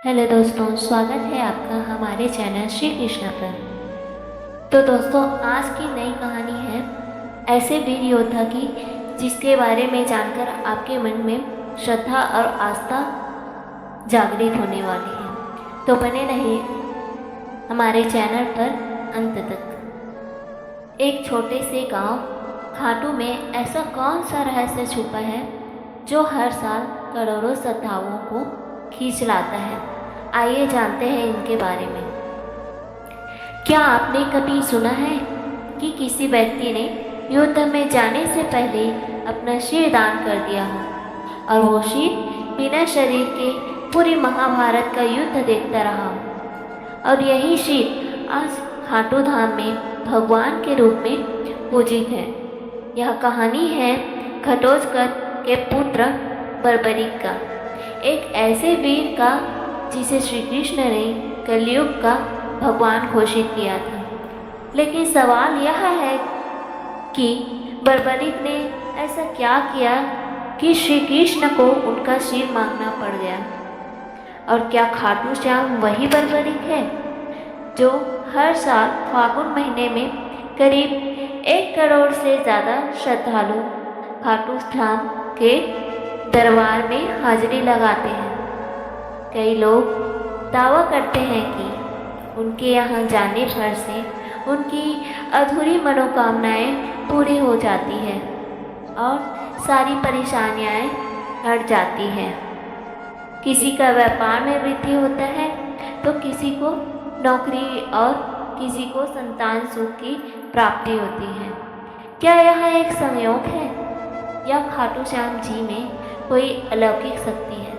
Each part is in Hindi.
हेलो दोस्तों, स्वागत है आपका हमारे चैनल श्री कृष्णा पर। तो दोस्तों, आज की नई कहानी है ऐसे वीर योद्धा की जिसके बारे में जानकर आपके मन में श्रद्धा और आस्था जागृत होने वाली है। तो बने रहिए हमारे चैनल पर अंत तक। एक छोटे से गांव खाटू में ऐसा कौन सा रहस्य छुपा है जो हर साल करोड़ों श्रद्धालुओं को खींच लाता है। आइए जानते हैं इनके बारे में। क्या आपने कभी सुना है कि किसी व्यक्ति ने युद्ध में जाने से पहले अपना सिर दान कर दिया हो और वो सिर बिना शरीर के पूरी महाभारत का युद्ध देखता रहा हो। और यही सिर आज खाटू धाम में भगवान के रूप में पूजित है। यह कहानी है घटोत्कच के पुत्र बर्बरीक का, एक ऐसे वीर का जिसे श्री कृष्ण ने कलयुग का भगवान घोषित किया था। लेकिन सवाल यह है कि बर्बरीक ने ऐसा क्या किया कि श्री कृष्ण को उनका सिर मांगना पड़ गया। और क्या खाटू श्याम वही बर्बरीक है जो हर साल फागुन महीने में करीब 1 करोड़ से ज़्यादा श्रद्धालु खाटू श्याम के दरबार में हाजिरी लगाते हैं। कई लोग दावा करते हैं कि उनके यहाँ जाने भर से उनकी अधूरी मनोकामनाएं पूरी हो जाती है और सारी परेशानियां हट जाती हैं। किसी का व्यापार में वृद्धि होता है तो किसी को नौकरी और किसी को संतान सुख की प्राप्ति होती है। क्या यह एक संयोग है या खाटू श्याम जी में कोई अलौकिक शक्ति है?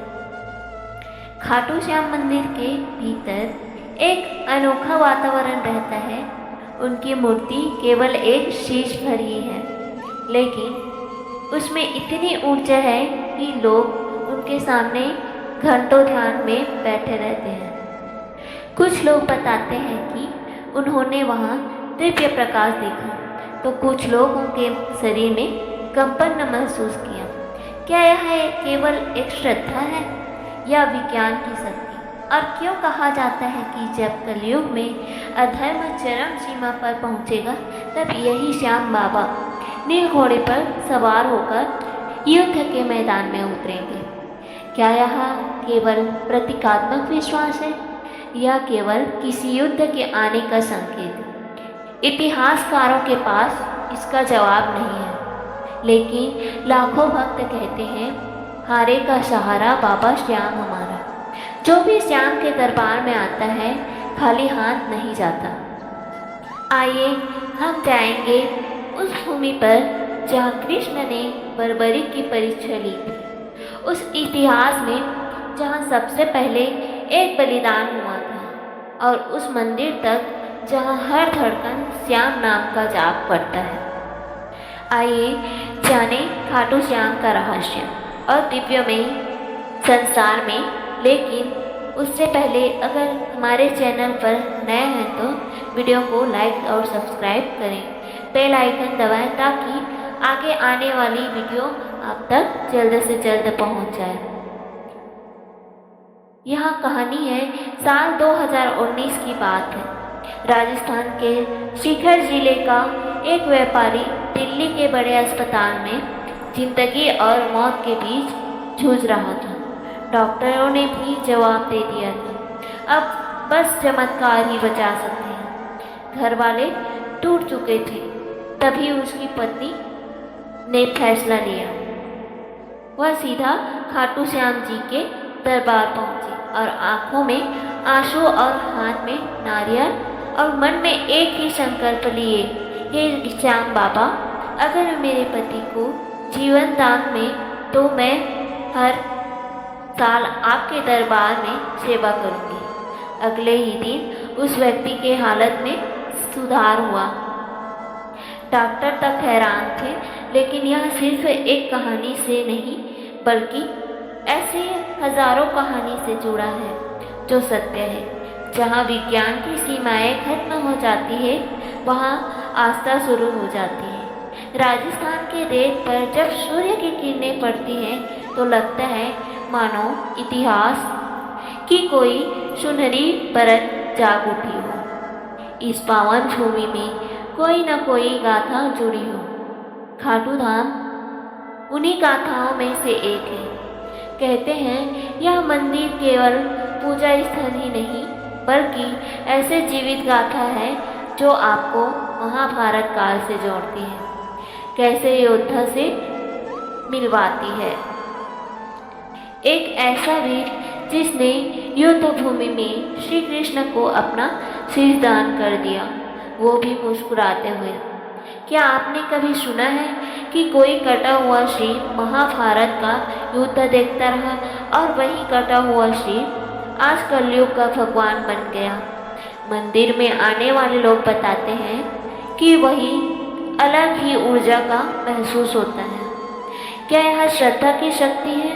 खाटू श्याम मंदिर के भीतर एक अनोखा वातावरण रहता है। उनकी मूर्ति केवल एक शीश भर ही है, लेकिन उसमें इतनी ऊर्जा है कि लोग उनके सामने घंटों ध्यान में बैठे रहते हैं। कुछ लोग बताते हैं कि उन्होंने वहाँ दिव्य प्रकाश देखा, तो कुछ लोगों के शरीर में कंपन महसूस किया। क्या यह केवल एक श्रद्धा है या विज्ञान की शक्ति? और क्यों कहा जाता है कि जब कलयुग में अधर्म चरम सीमा पर पहुंचेगा तब यही श्याम बाबा नील घोड़े पर सवार होकर युद्ध के मैदान में उतरेंगे? क्या यह केवल प्रतीकात्मक विश्वास है या केवल किसी युद्ध के आने का संकेत? इतिहासकारों के पास इसका जवाब नहीं है, लेकिन लाखों भक्त कहते हैं, हारे का सहारा बाबा श्याम हमारा। जो भी श्याम के दरबार में आता है खाली हाथ नहीं जाता। आइए हम जाएंगे उस भूमि पर जहाँ कृष्ण ने बर्बरीक की परीक्षा ली थी, उस इतिहास में जहाँ सबसे पहले एक बलिदान हुआ था, और उस मंदिर तक जहाँ हर धड़कन श्याम नाम का जाप पड़ता है। आइए जाने खाटू श्याम का रहस्य और दिव्यमय संसार में। लेकिन उससे पहले अगर हमारे चैनल पर नए हैं तो वीडियो को लाइक और सब्सक्राइब करें, बेल आइकन दबाएं ताकि आगे आने वाली वीडियो आप तक जल्द से जल्द पहुंच जाए। यह कहानी है साल 2019 की बात है। राजस्थान के शिखर जिले का एक व्यापारी दिल्ली के बड़े अस्पताल में जिंदगी और मौत के बीच जूझ रहा था। डॉक्टरों ने भी जवाब दे दिया था, अब बस चमत्कार ही बचा सकते हैं। घर वाले टूट चुके थे। तभी उसकी पत्नी ने फैसला लिया। वह सीधा खाटू श्याम जी के दरबार पहुंची और आंखों में आंसू और हाथ में नारियल और मन में एक ही संकल्प लिए, हे श्याम बाबा, अगर मेरे पति को जीवन दान में तो मैं हर साल आपके दरबार में सेवा करूंगी। अगले ही दिन उस व्यक्ति के हालत में सुधार हुआ। डॉक्टर तक हैरान थे, लेकिन यह सिर्फ एक कहानी से नहीं बल्कि ऐसे हजारों कहानी से जुड़ा है जो सत्य है। जहाँ विज्ञान की सीमाएं खत्म हो जाती है वहाँ आस्था शुरू हो जाती है। राजस्थान के रेत पर जब सूर्य की किरणें पड़ती हैं तो लगता है मानो इतिहास कि कोई सुनहरी परत जाग उठी हो। इस पावन भूमि में कोई न कोई गाथा जुड़ी हो। खाटू धाम उन्हीं गाथाओं में से एक है। कहते हैं यह मंदिर केवल पूजा स्थल ही नहीं बल्कि ऐसे जीवित गाथा है जो आपको महाभारत काल से जोड़ती है, कैसे योद्धा से मिलवाती है। एक ऐसा वीर जिसने युद्ध भूमि में श्री कृष्ण को अपना शीश दान कर दिया, वो भी मुस्कुराते हुए। क्या आपने कभी सुना है कि कोई कटा हुआ शीर महाभारत का युद्ध देखता रहा और वही कटा हुआ शीर आज कलयुग का भगवान बन गया? मंदिर में आने वाले लोग बताते हैं कि वही अलग ही ऊर्जा का महसूस होता है। क्या यह श्रद्धा की शक्ति है?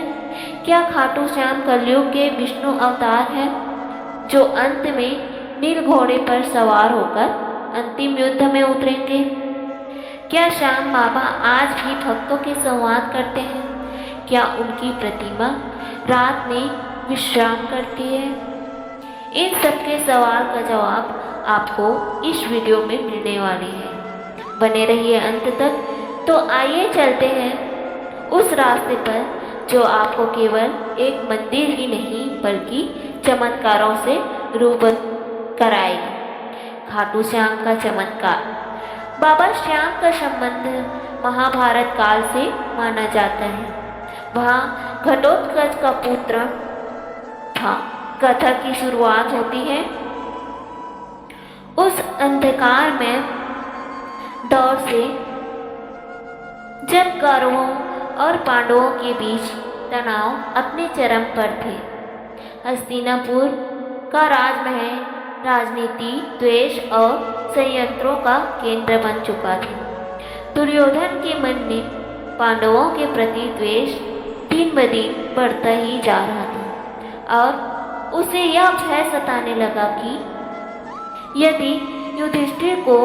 क्या खाटू श्याम कलयुग के विष्णु अवतार है जो अंत में नील घोड़े पर सवार होकर अंतिम युद्ध में उतरेंगे? क्या श्याम बाबा आज भी भक्तों के संवाद करते हैं? क्या उनकी प्रतिमा रात में विश्राम करती है? इन सबके सवाल का जवाब आपको इस वीडियो में मिलने वाली है। बने रहिए अंत तक। तो आइए चलते हैं उस रास्ते पर जो आपको केवल एक मंदिर ही नहीं बल्कि चमत्कारों से रूबरू कराएगा। खाटू श्याम का चमत्कार। बाबा श्याम का संबंध महाभारत काल से माना जाता है। वहाँ घटोत्कच का पुत्र था। कथा की शुरुआत होती है उस अंधकार में दौर से जब कौरवों और पांडवों के बीच तनाव अपने चरम पर थे। हस्तिनापुर का राजमहल राजनीति, द्वेष और संयंत्रों का केंद्र बन चुका था। दुर्योधन के मन में पांडवों के प्रति द्वेष दिन ब दिन बढ़ता ही जा रहा था और उसे यह भय सताने लगा कि यदि युधिष्ठिर को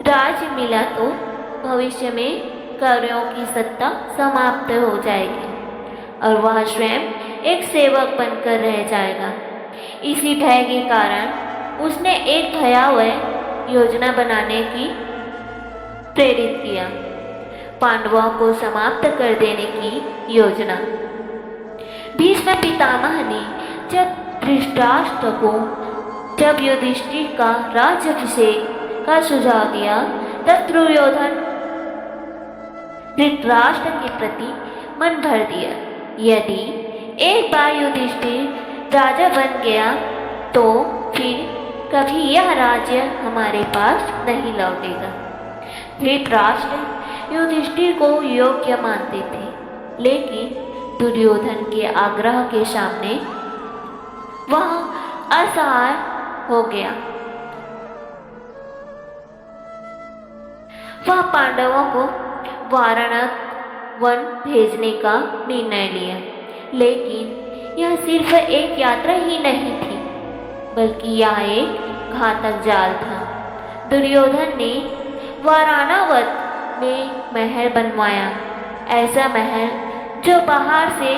राज्य मिला तो भविष्य में कौरवों की सत्ता समाप्त हो जाएगी और वह स्वयं एक सेवक बनकर रह जाएगा। इसी भय के कारण उसने एक भयावह योजना बनाने की प्रेरित किया। पांडवों को समाप्त कर देने की योजना। भीष्म पितामह ने जब युधिष्ठिर का राज्याभिषेक का सुझाव दिया तब दुर्योधन धृतराष्ट्र के प्रति मन भर दिया। यदि एक बार युधिष्ठिर राजा बन गया तो फिर कभी यह राज्य हमारे पास नहीं लौटेगा। धृतराष्ट्र युधिष्ठिर को योग्य मानते थे, लेकिन दुर्योधन के आग्रह के सामने वह असहाय हो गया। वह पांडवों को वाराणसी वन भेजने का निर्णय लिया, लेकिन यह सिर्फ एक यात्रा ही नहीं थी बल्कि यह एक घातक जाल था। दुर्योधन ने वाराणसी में महल बनवाया, ऐसा महल जो बाहर से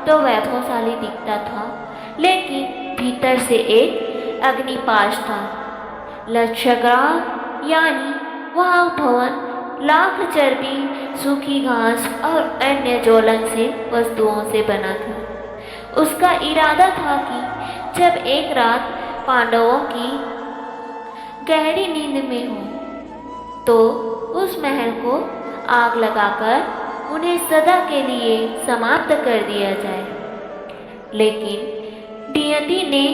तो वैभवशाली दिखता था, लेकिन भीतर से एक अग्निपाश था। लक्षग्राह यानी वह भवन लाख चर्बी, सूखी घास और अन्य ज्वलनशील वस्तुओं से बना था। उसका इरादा था कि जब एक रात पांडवों की गहरी नींद में हो तो उस महल को आग लगाकर उन्हें सदा के लिए समाप्त कर दिया जाए। लेकिन नियति ने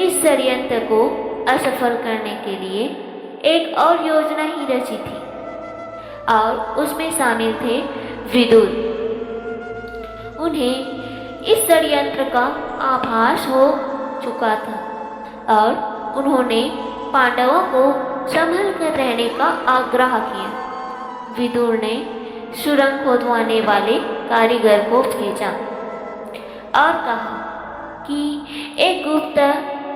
इस षड्यंत्र को असफल करने के लिए एक और योजना ही रची थी और उसमें शामिल थे विदुर। उन्हें इस षड्यंत्र का आभास हो चुका था और उन्होंने पांडवों को संभल कर रहने का आग्रह किया। विदुर ने सुरंग खोदवाने वाले कारीगर को भेजा और कहा कि एक गुप्त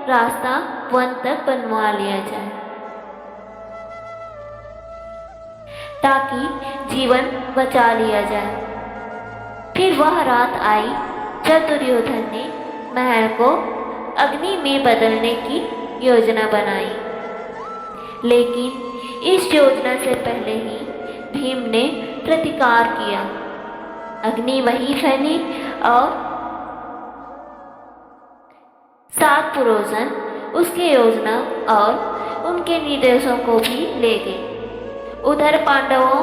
रास्ता वन तक बनवा लिया जाए ताकि जीवन बचा लिया जाए। फिर वह रात आई जब दुर्योधन ने महल को अग्नि में बदलने की योजना बनाई, लेकिन इस योजना से पहले ही भीम ने प्रतिकार किया। अग्नि वहीं फैली और 7 पुरोजन उसके योजना और उनके निर्देशों को भी ले गए। उधर पांडवों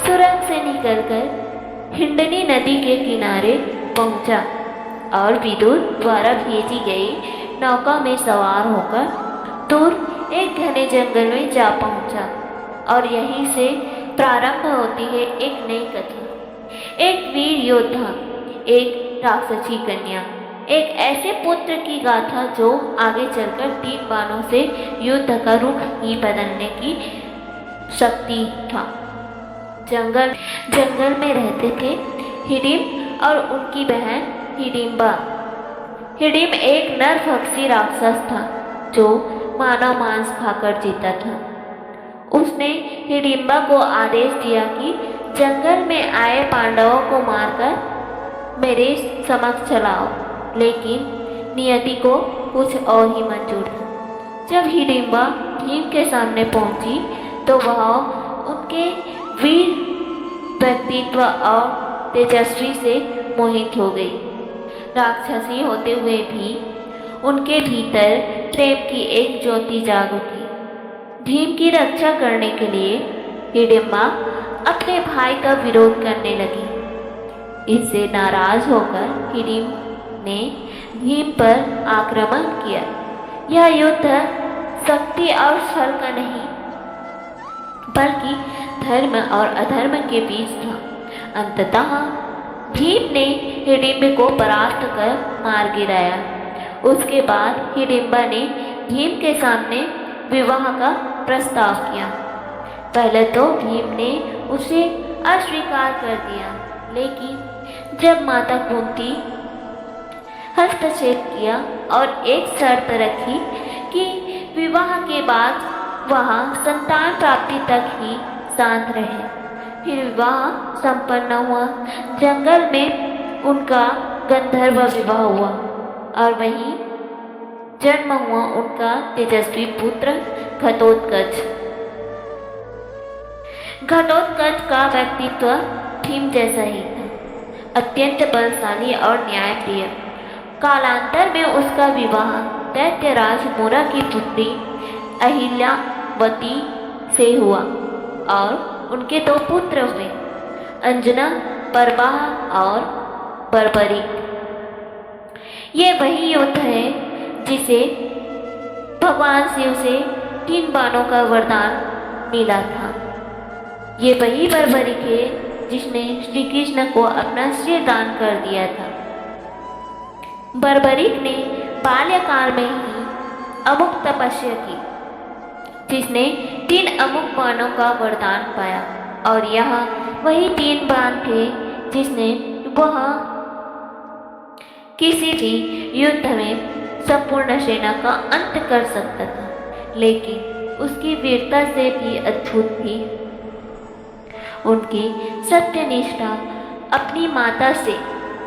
सुरंग से निकलकर हिंडनी नदी के किनारे पहुंचा और विदुर द्वारा भेजी गई नौका में सवार होकर दूर एक घने जंगल में जा पहुंचा। और यहीं से प्रारंभ होती है एक नई कथा। एक वीर योद्धा, एक राक्षसी कन्या, एक ऐसे पुत्र की गाथा जो आगे चलकर 3 बाणों से युद्ध का रुख ही बदलने की शक्ति था। जंगल में रहते थे हिडिंब और उनकी बहन हिडिंबा। हिडिंब एक नरभक्षी राक्षस था जो मानव मांस खाकर जीता था। उसने हिडिंबा को आदेश दिया कि जंगल में आए पांडवों को मारकर मेरे समक्ष चलाओ, लेकिन नियति को कुछ और ही मंजूर था। जब हिडिंबा भीम के सामने पहुंची तो वह उनके वीर व्यक्तित्व और तेजस्वी से मोहित हो गई। राक्षसी होते हुए भी उनके भीतर प्रेम की एक ज्योति जाग उठी। भीम की रक्षा करने के लिए हिडिंबा अपने भाई का विरोध करने लगी। इससे नाराज होकर हिडिंब ने भीम पर आक्रमण किया। यह युद्ध शक्ति और छल का नहीं, बल्कि धर्म और अधर्म के बीच था। अंततः भीम ने हिडिंब को परास्त कर मार गिराया। उसके बाद हिडिंबा ने भीम के सामने विवाह का प्रस्ताव किया। पहले तो भीम ने उसे अस्वीकार कर दिया, लेकिन जब माता कुंती हस्तक्षेप किया और एक शर्त रखी कि विवाह के बाद वह संतान प्राप्ति तक ही शांत रहे, फिर विवाह संपन्न हुआ। जंगल में उनका गंधर्व विवाह हुआ और वहीं जन्म हुआ उनका तेजस्वी पुत्र घटोत्कच। घटोत्कच का व्यक्तित्व भीम जैसा ही था, अत्यंत बलशाली और न्यायप्रिय। कालांतर में उसका विवाह दैत्यराज मूरा की पुत्री अहिल्यावती से हुआ और उनके 2 पुत्र हुए, अंजना, परवाह और बर्बरीक। ये वही युद्ध है जिसे भगवान शिव से 3 बाणों का वरदान मिला था। ये वही बर्बरीक है जिसने श्री कृष्ण को अपना सिर दान कर दिया था। बर्बरीक ने बाल्यकाल में ही अमुक तपस्या की, जिसने 3 अमुक बाणों का वरदान पाया। और यह वही 3 बाण थे जिसने वह किसी भी युद्ध में संपूर्ण सेना का अंत कर सकता था। लेकिन उसकी वीरता से भी अद्भुत थी उनकी सत्यनिष्ठा। अपनी माता से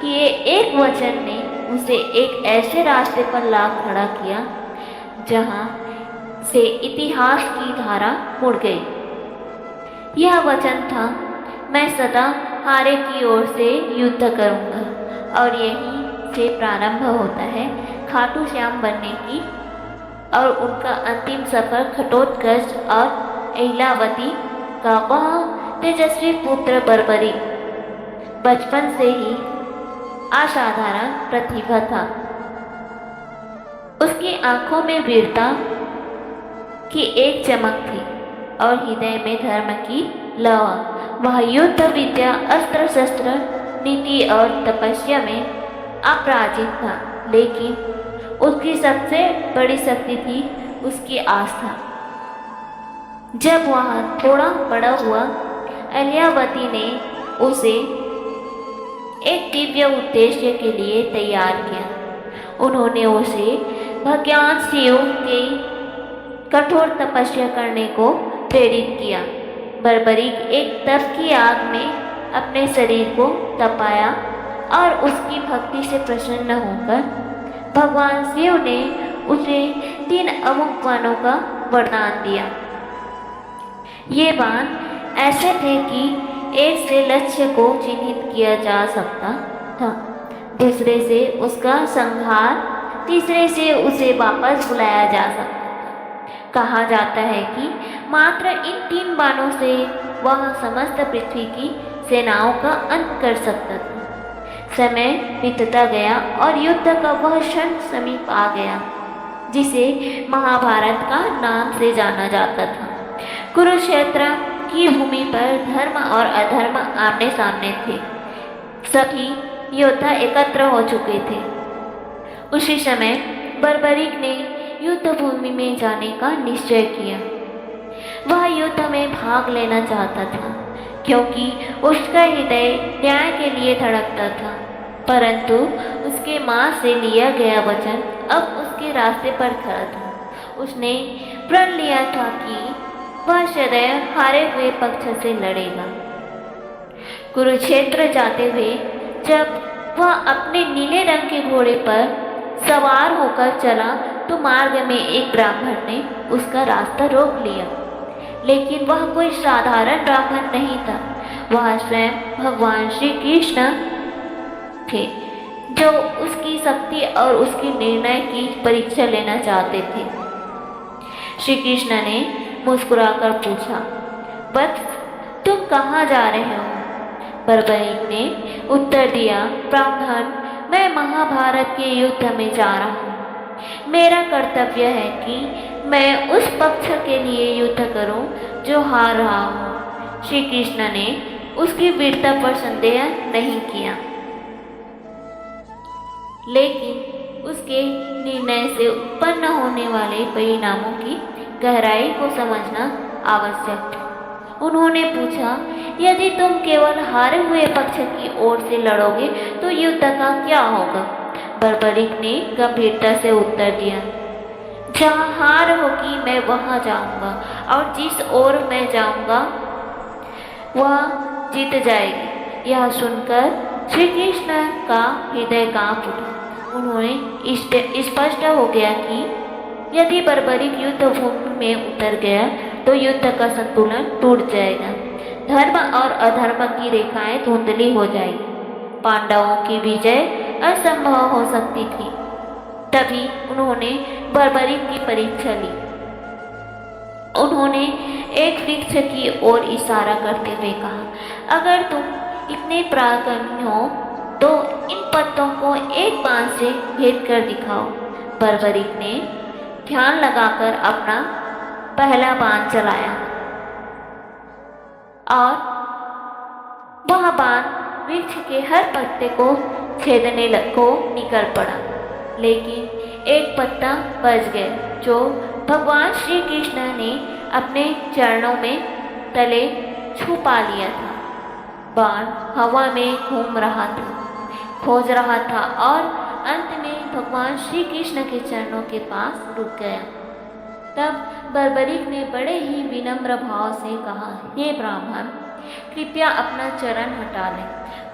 किए एक वचन ने उसे एक ऐसे रास्ते पर ला खड़ा किया जहां से इतिहास की धारा मुड़ गई। यह वचन था, मैं सदा हारे की ओर से युद्ध करूंगा। और यहीं से प्रारंभ होता है खाटू श्याम बनने की और उनका अंतिम सफर घटोत्कच और अहिल्यावती का। वह तेजस्वी पुत्र बर्बरीक बचपन से ही असाधारण प्रतिभा था। उसकी आंखों में वीरता की एक चमक थी और हृदय में धर्म की लवा। वह युद्ध विद्या, अस्त्र शस्त्र, नीति और तपस्या में अपराजित था, लेकिन उसकी सबसे बड़ी शक्ति थी उसकी आस्था। जब वह थोड़ा बड़ा हुआ, अहिल्यावती ने उसे एक दिव्य उद्देश्य के लिए तैयार किया। उन्होंने उसे भगवान शिव के कठोर तपस्या करने को प्रेरित किया। बर्बरीक एक तप की आग में अपने शरीर को तपाया और उसकी भक्ति से प्रसन्न होकर भगवान शिव ने उसे 3 अमुक बाणों का वरदान दिया। ये बाण ऐसे थे कि एक से लक्ष्य को चिन्हित किया जा सकता था, दूसरे से उसका संहार, तीसरे से उसे वापस बुलाया जा सकता था। कहा जाता है कि मात्र इन 3 बाणों से वह समस्त पृथ्वी की सेनाओं का अंत कर सकता था। समय बीतता गया और युद्ध का वह क्षण समीप आ गया जिसे महाभारत का नाम से जाना जाता था। कुरुक्षेत्र की भूमि पर धर्म और अधर्म आमने सामने थे। सभी योद्धा एकत्र हो चुके थे। उसी समय बर्बरीक ने युद्ध भूमि में जाने का निश्चय किया। वह युद्ध में भाग लेना चाहता था क्योंकि उसका हृदय न्याय के लिए धड़कता था, परंतु उसके मां से लिया गया वचन अब उसके रास्ते पर खड़ा था। उसने प्रण लिया था कि वह सदैव हारे हुए पक्ष से लड़ेगा। कुरुक्षेत्र जाते हुए जब वह अपने नीले रंग के घोड़े पर सवार होकर चला तो मार्ग में एक ब्राह्मण ने उसका रास्ता रोक लिया, लेकिन वह कोई साधारण ब्राह्मण नहीं था। वह स्वयं भगवान श्री कृष्ण थे जो उसकी शक्ति और उसके निर्णय की परीक्षा लेना चाहते थे। श्री कृष्ण ने मुस्कुराकर पूछा, वत्स, तुम कहाँ जा रहे हो? बर्बरीक ने उत्तर दिया, ब्राह्मण, मैं महाभारत के युद्ध में जा रहा हूँ। मेरा कर्तव्य है कि मैं उस पक्ष के लिए युद्ध करूं जो हार रहा हूँ। श्री कृष्ण ने उसकी वीरता पर संदेह नहीं किया, लेकिन उसके निर्णय से उत्पन्न होने वाले परिणामों की गहराई को समझना आवश्यक था। उन्होंने पूछा, यदि तुम केवल हारे हुए पक्ष की ओर से लड़ोगे तो युद्ध का क्या होगा? बर्बरीक ने गंभीरता से उत्तर दिया, जहाँ हार होगी मैं वहाँ जाऊँगा और जिस ओर मैं जाऊँगा वह जीत जाएगी। यह सुनकर श्री कृष्ण का हृदय कांप उठा। उन्होंने स्पष्ट हो गया कि यदि बर्बरीक युद्ध भूमि में उतर गया तो युद्ध का संतुलन टूट जाएगा, धर्म और अधर्म की रेखाएं धुंधली हो जाएगी, पांडवों की विजय असंभव हो सकती थी। तभी उन्होंने बर्बरीक की परीक्षा ली। उन्होंने एक वृक्ष की ओर इशारा करते हुए कहा, अगर तुम इतने पराक्रमी हो तो इन पत्तों को एक बाण से भेद कर दिखाओ। बर्बरीक ने ध्यान लगाकर अपना पहला बाण चलाया और वह बाण वृक्ष के हर पत्ते को छेदने को निकल पड़ा, लेकिन एक पत्ता बच गया जो भगवान श्री कृष्ण ने अपने चरणों में तले छुपा लिया था। बाण हवा में घूम रहा था, खोज रहा था और अंत में भगवान श्री कृष्ण के चरणों के पास रुक गया। तब बर्बरीक ने बड़े ही विनम्र भाव से कहा, हे ब्राह्मण, कृपया अपना चरण हटा लें,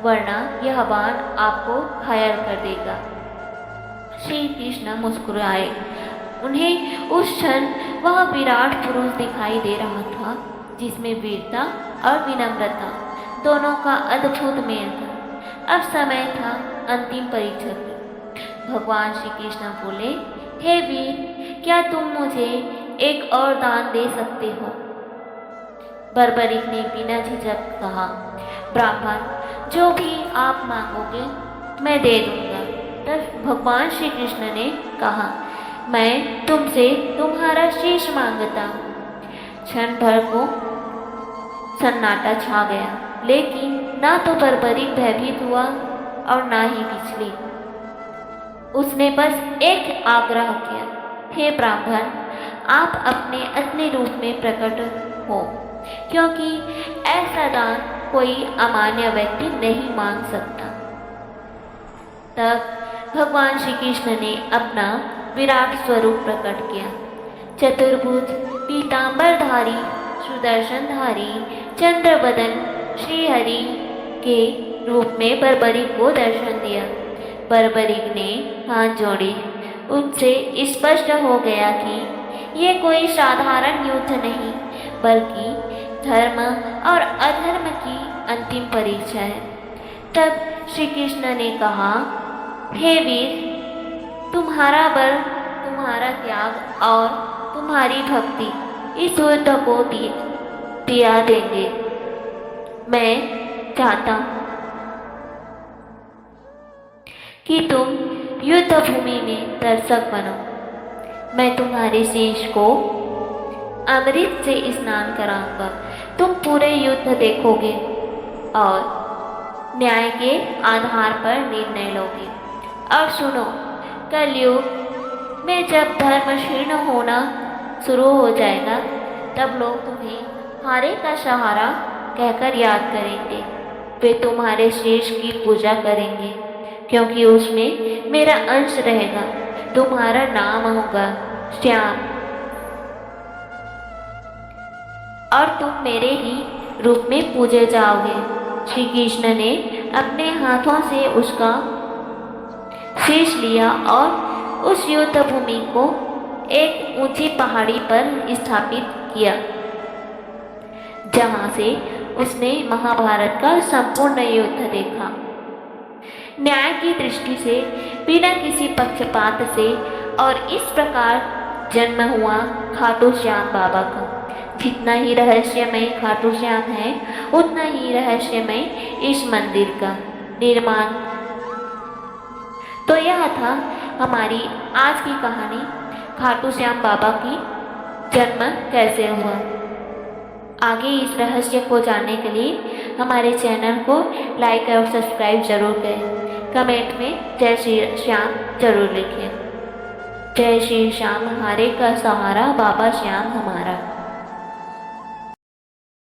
वरना यह बाण आपको घायल कर देगा। श्री कृष्ण मुस्कुराए। उन्हें उस क्षण वह विराट पुरुष दिखाई दे रहा था जिसमें वीरता और विनम्रता दोनों का अद्भुत मेल था। अब समय था अंतिम परीक्षा की। भगवान श्री कृष्ण बोले, हे वीर, क्या तुम मुझे एक और दान दे सकते हो? बर्बरीक ने बिना झिझक कहा, ब्राह्मण, जो भी आप मांगोगे मैं दे दूंगा। तब भगवान श्री कृष्ण ने कहा, मैं तुमसे तुम्हारा शीश मांगता हूँ। क्षण भर को सन्नाटा छा गया, लेकिन ना तो बर्बरीक भयभीत हुआ और ना ही विचलित। उसने बस एक आग्रह किया, हे ब्राह्मण, आप अपने असली रूप में प्रकट हो, क्योंकि ऐसा दान कोई अमान्य व्यक्ति नहीं मांग सकता। तब भगवान श्री कृष्ण ने अपना विराट स्वरूप प्रकट किया। चतुर्भुज, पीतांबरधारी, सुदर्शनधारी, चंद्रबदन श्रीहरि के रूप में बर्बरीक को दर्शन दिया। बर्बरीक ने हाथ जोड़ी। उनसे स्पष्ट हो गया कि ये कोई साधारण युद्ध नहीं, बल्कि धर्म और अधर्म की अंतिम परीक्षा है। तब श्री कृष्ण ने कहा, हे वीर, तुम्हारा बल, तुम्हारा त्याग और तुम्हारी भक्ति इस युद्ध को दिया देंगे। मैं चाहता हूँ कि तुम युद्ध भूमि में दर्शक बनो। मैं तुम्हारे शीश को अमृत से स्नान कराऊंगा। तुम पूरे युद्ध देखोगे और न्याय के आधार पर निर्णय लोगे। और सुनो, कलयुग में जब धर्म क्षीण होना शुरू हो जाएगा, तब लोग तुम्हें हारे का सहारा कहकर याद करेंगे। वे तुम्हारे शीश की पूजा करेंगे, क्योंकि उसमें मेरा अंश रहेगा। तुम्हारा नाम होगा श्याम, और तुम मेरे ही रूप में पूजे जाओगे। श्री कृष्ण ने अपने हाथों से उसका शीश लिया और उस युद्ध भूमि को एक ऊंची पहाड़ी पर स्थापित किया, जहां से उसने महाभारत का संपूर्ण युद्ध देखा। न्याय की दृष्टि से, बिना किसी पक्षपात से, और इस प्रकार जन्म हुआ खाटू श्याम बाबा का। जितना ही रहस्यमय खाटू श्याम है, उतना ही रहस्यमय इस मंदिर का निर्माण। तो यह था हमारी आज की कहानी, खाटू श्याम बाबा की जन्म कैसे हुआ। आगे इस रहस्य को जानने के लिए हमारे चैनल को लाइक और सब्सक्राइब जरूर करें। कमेंट में जय श्री श्याम जरूर लिखें। जय श्री श्याम, हमारे का सहारा, बाबा श्याम हमारा।